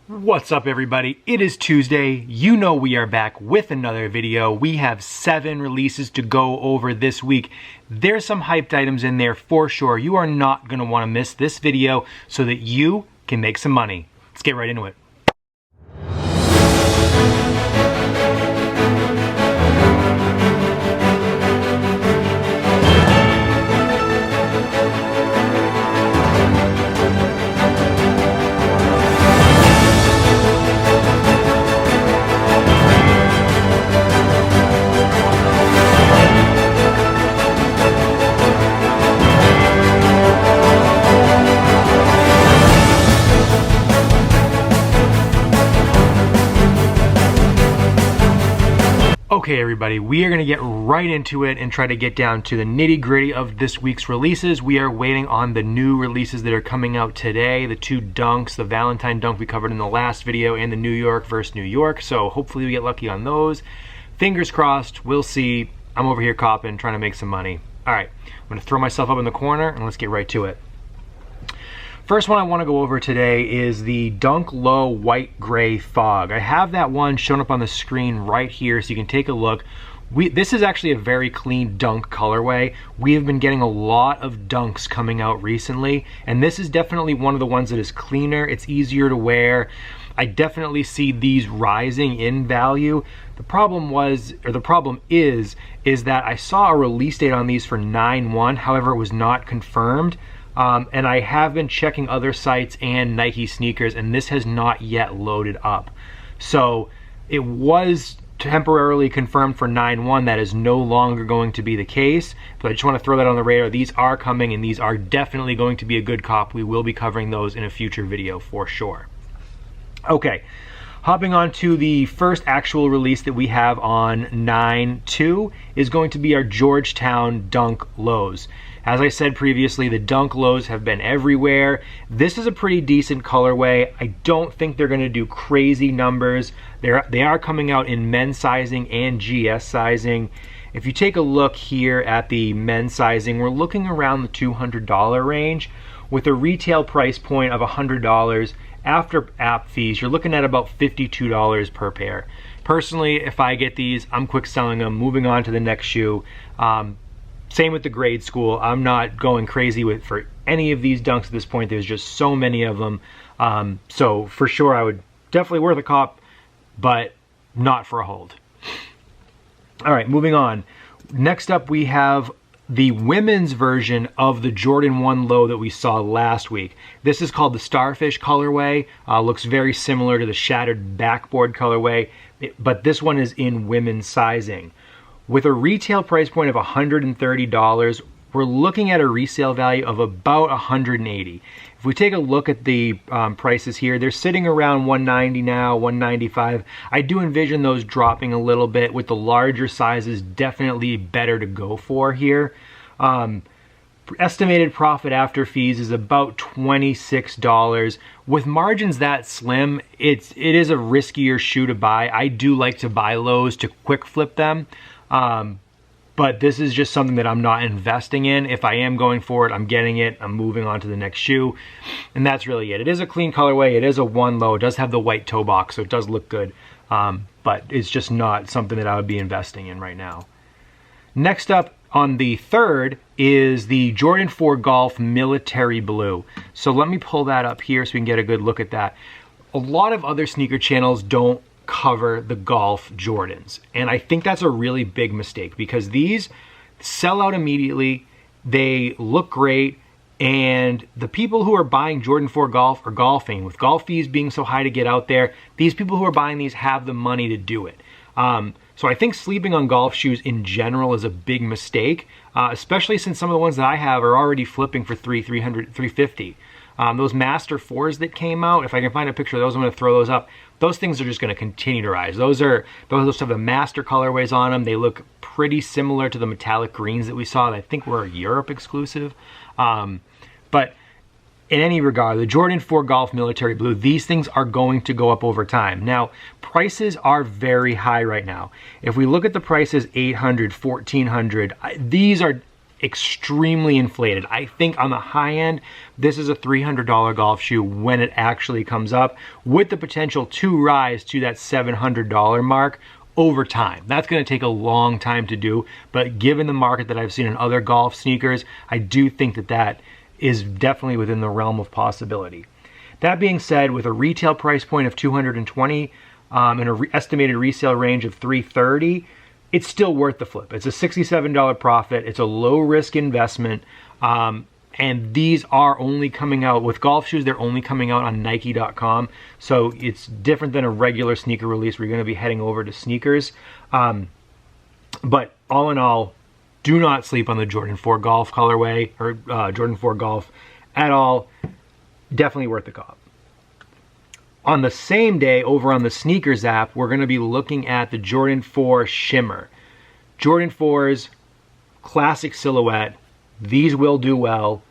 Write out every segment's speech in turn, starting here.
What's up everybody? It is Tuesday. You know we are back with another video. We have 7 releases to go over this week. There's some hyped items in there for sure. You are not going to want to miss this video so that you can make some money. Let's get right into it. Okay everybody, we are going to get right into it and try to get down to the nitty-gritty of this week's releases. We are waiting on the new releases that are coming out today, the 2 dunks, the Valentine dunk we covered in the last video and the New York versus New York, so hopefully we get lucky on those. Fingers crossed, we'll see. I'm over here copping, trying to make some money. Alright, I'm going to throw myself up in the corner and let's get right to it. First one I want to go over today is the Dunk Low White Gray Fog. I have that one shown up on the screen right here so you can take a look. This is actually a very clean dunk colorway. We have been getting a lot of dunks coming out recently, and this is definitely one of the ones that is cleaner. It's easier to wear. I definitely see these rising in value. The problem is that I saw a release date on these for 9/1, however it was not confirmed. And I have been checking other sites and Nike sneakers, and this has not yet loaded up. So it was temporarily confirmed for 9/1. That is no longer going to be the case, but I just want to throw that on the radar. These are coming, and these are definitely going to be a good cop. We will be covering those in a future video for sure. Okay, hopping on to the first actual release that we have on 9/2 is going to be our Georgetown Dunk Lows. As I said previously, the Dunk Lows have been everywhere. This is a pretty decent colorway. I don't think they're going to do crazy numbers. They are coming out in men's sizing and GS sizing. If you take a look here at the men's sizing, we're looking around the $200 range with a retail price point of $100. After app fees, you're looking at about $52 per pair. Personally, if I get these, I'm quick selling them, moving on to the next shoe. Same with the grade school. I'm not going crazy for any of these dunks at this point. There's just so many of them. So for sure, I would definitely worth a cop, but not for a hold. All right, moving on. Next up, we have the women's version of the Jordan 1 low that we saw last week. This is called the Starfish colorway. Looks very similar to the Shattered Backboard colorway, but this one is in women's sizing. With a retail price point of $130, we're looking at a resale value of about $180. If we take a look at the prices here, they're sitting around $190 now, $195. I do envision those dropping a little bit, with the larger sizes definitely better to go for here. Estimated profit after fees is about $26. With margins that slim, it is a riskier shoe to buy. I do like to buy lows to quick flip them. But this is just something that I'm not investing in. If I am going for it, I'm getting it, I'm moving on to the next shoe, and that's really it. It is a clean colorway, it is a 1 low, it does have the white toe box, so it does look good, but it's just not something that I would be investing in right now. Next up on the third is the Jordan 4 Golf Military Blue. So let me pull that up here so we can get a good look at that. A lot of other sneaker channels don't cover the golf Jordans, and I think that's a really big mistake because these sell out immediately. They look great, and the people who are buying Jordan 4 Golf are golfing. With golf fees being so high to get out there, these people who are buying these have the money to do it. So I think sleeping on golf shoes in general is a big mistake, especially since some of the ones that I have are already flipping for $300, $350. Those Master 4s that came out, if I can find a picture of those, I'm going to throw those up. Those things are just going to continue to rise. Those have the Master colorways on them. They look pretty similar to the metallic greens that we saw that I think were a Europe exclusive. But in any regard, the Jordan 4 Golf Military Blue, these things are going to go up over time. Now, prices are very high right now. If we look at the prices, $800, $1,400, these are extremely inflated. I think on the high end, this is a $300 golf shoe when it actually comes up, with the potential to rise to that $700 mark over time. That's going to take a long time to do, but given the market that I've seen in other golf sneakers, I do think that that is definitely within the realm of possibility. That being said, with a retail price point of $220 and an estimated resale range of $330, it's still worth the flip. It's a $67 profit. It's a low risk investment. And these are only coming out with golf shoes. They're only coming out on Nike.com. So it's different than a regular sneaker release where you're going to be heading over to sneakers. But all in all, do not sleep on the Jordan 4 Golf colorway or Jordan 4 Golf at all. Definitely worth the cop. On the same day, over on the sneakers app, we're going to be looking at the Jordan 4 Shimmer. Jordan 4's classic silhouette. These will do well.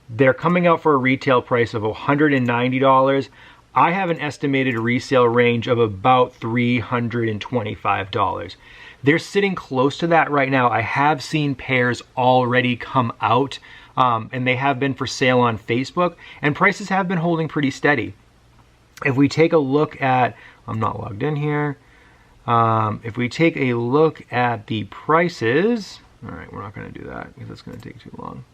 They're coming out for a retail price of $190. I have an estimated resale range of about $325. They're sitting close to that right now. I have seen pairs already come out, and they have been for sale on Facebook, and prices have been holding pretty steady. If we take a look at, I'm not logged in here. If we take a look at the prices, all right, we're not going to do that because that's going to take too long.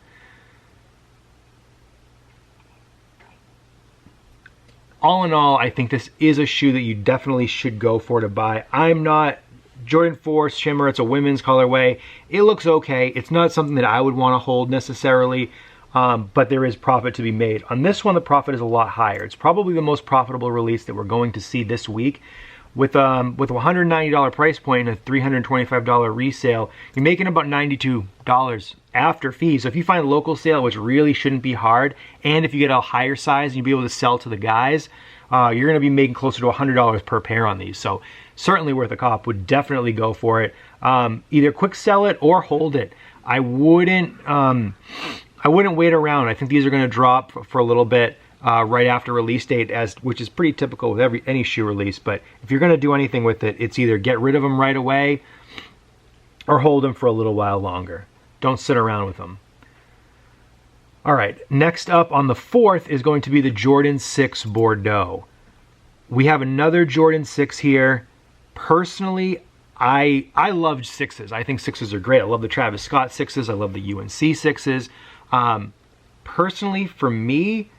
All in all, I think this is a shoe that you definitely should go for to buy. I'm not Jordan 4 Shimmer. It's a women's colorway. It looks okay. It's not something that I would want to hold necessarily. But there is profit to be made. On this one, the profit is a lot higher. It's probably the most profitable release that we're going to see this week. With a $190 price point and a $325 resale, you're making about $92 after fees. So if you find a local sale, which really shouldn't be hard, and if you get a higher size and you'll be able to sell to the guys, you're going to be making closer to $100 per pair on these. So certainly worth a cop. Would definitely go for it. Either quick sell it or hold it. I wouldn't wait around. I think these are going to drop for a little bit right after release date, which is pretty typical with any shoe release. But if you're going to do anything with it, it's either get rid of them right away or hold them for a little while longer. Don't sit around with them. All right, next up on the 4th is going to be the Jordan 6 Bordeaux. We have another Jordan 6 here. Personally, I love 6s. I think 6s are great. I love the Travis Scott 6s. I love the UNC 6s. Personally, for me,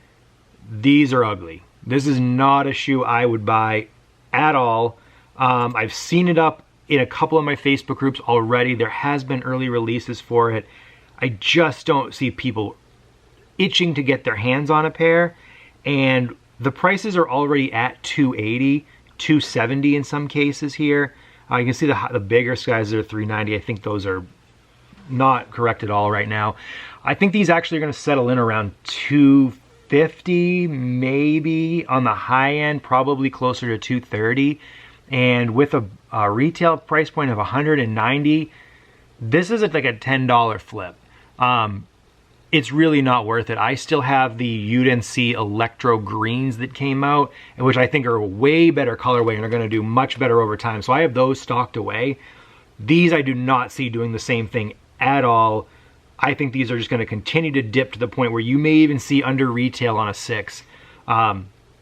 these are ugly. This is not a shoe I would buy at all. I've seen it up in a couple of my Facebook groups already. There has been early releases for it. I just don't see people itching to get their hands on a pair, and the prices are already at $280, $270 in some cases here. You can see the bigger sizes are $390. I think those are not correct at all right now. I think these actually are going to settle in around $250, maybe on the high end, probably closer to $230. And with a retail price point of $190, this is like a $10 flip. It's really not worth it. I still have the UNC Electro Greens that came out, which I think are a way better colorway and are going to do much better over time. So I have those stocked away. These I do not see doing the same thing at all. I think these are just going to continue to dip to the point where you may even see under retail on a 6.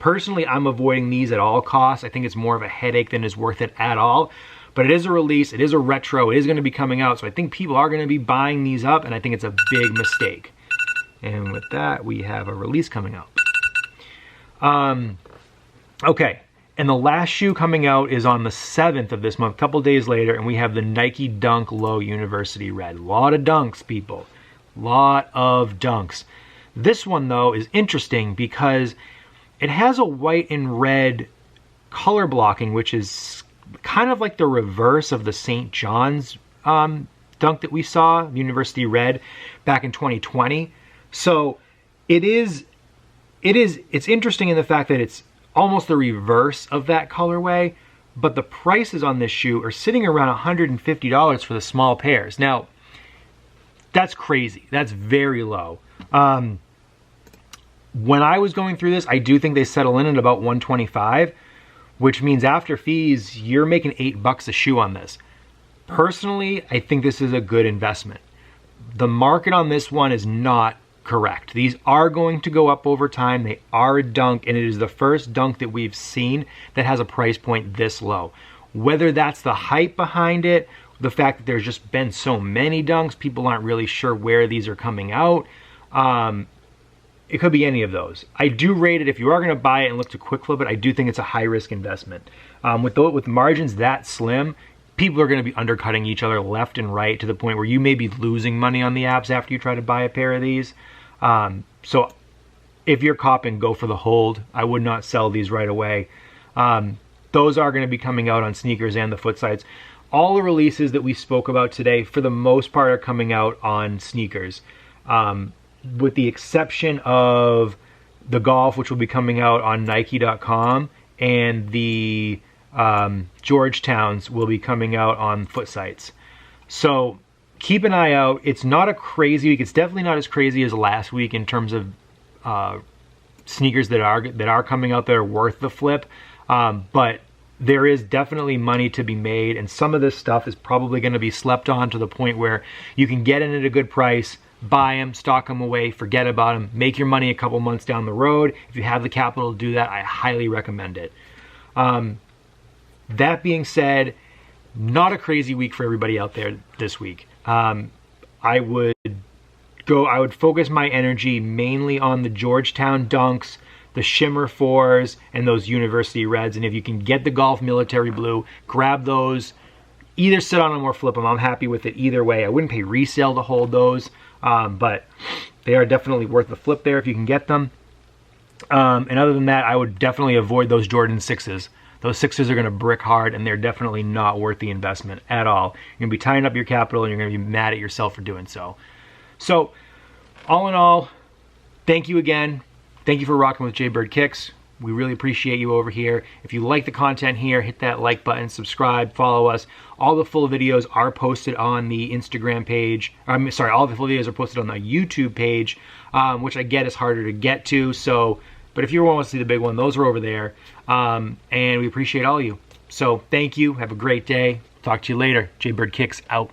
Personally, I'm avoiding these at all costs. I think it's more of a headache than is worth it at all. But it is a release, it is a retro, it is going to be coming out, so I think people are going to be buying these up, and I think it's a big mistake. And with that, we have a release coming up. Okay, and the last shoe coming out is on the 7th of this month, a couple days later, and we have the Nike Dunk Low University Red. A lot of dunks, people. Lot of dunks. This one, though, is interesting because it has a white and red color blocking, which is kind of like the reverse of the St. John's dunk that we saw, University Red, back in 2020. So it's interesting in the fact that it's almost the reverse of that colorway, but the prices on this shoe are sitting around $150 for the small pairs. Now, that's crazy. That's very low. When I was going through this, I do think they settle in at about $125, which means after fees, you're making $8 a shoe on this. Personally, I think this is a good investment. the market on this one is not correct. These are going to go up over time. They are a dunk, and it is the first dunk that we've seen that has a price point this low. Whether that's the hype behind it, the fact that there's just been so many dunks, people aren't really sure where these are coming out. It could be any of those. I do rate it, if you are going to buy it and look to quick flip it, I do think it's a high risk investment. With margins that slim, people are going to be undercutting each other left and right to the point where you may be losing money on the apps after you try to buy a pair of these. So if you're copping, go for the hold. I would not sell these right away. Those are going to be coming out on sneakers and the foot sites. All the releases that we spoke about today, for the most part, are coming out on sneakers. With the exception of the golf, which will be coming out on Nike.com, and the Georgetowns will be coming out on foot sites. So keep an eye out. It's not a crazy week. It's definitely not as crazy as last week in terms of sneakers that are coming out that are worth the flip. But there is definitely money to be made, and some of this stuff is probably going to be slept on to the point where you can get in at a good price, buy them, stock them away, forget about them, make your money a couple months down the road. If you have the capital to do that, I highly recommend it. That being said, not a crazy week for everybody out there this week. I would focus my energy mainly on the Georgetown dunks, the Shimmer 4s, and those University Reds. And if you can get the golf military blue, grab those. Either sit on them or flip them. I'm happy with it either way. I wouldn't pay resale to hold those, but they are definitely worth the flip there if you can get them. And other than that, I would definitely avoid those Jordan 6s. Those 6s are going to brick hard, and they're definitely not worth the investment at all. You're going to be tying up your capital, and you're going to be mad at yourself for doing so. So, all in all, thank you again. Thank you for rocking with JBird Kickz. We really appreciate you over here. If you like the content here, hit that like button, subscribe, follow us. All the full videos are posted on the Instagram page. All the full videos are posted on the YouTube page, which I get is harder to get to. But if you want to see the big one, those are over there. And we appreciate all of you. So thank you. Have a great day. Talk to you later. JBird Kickz out.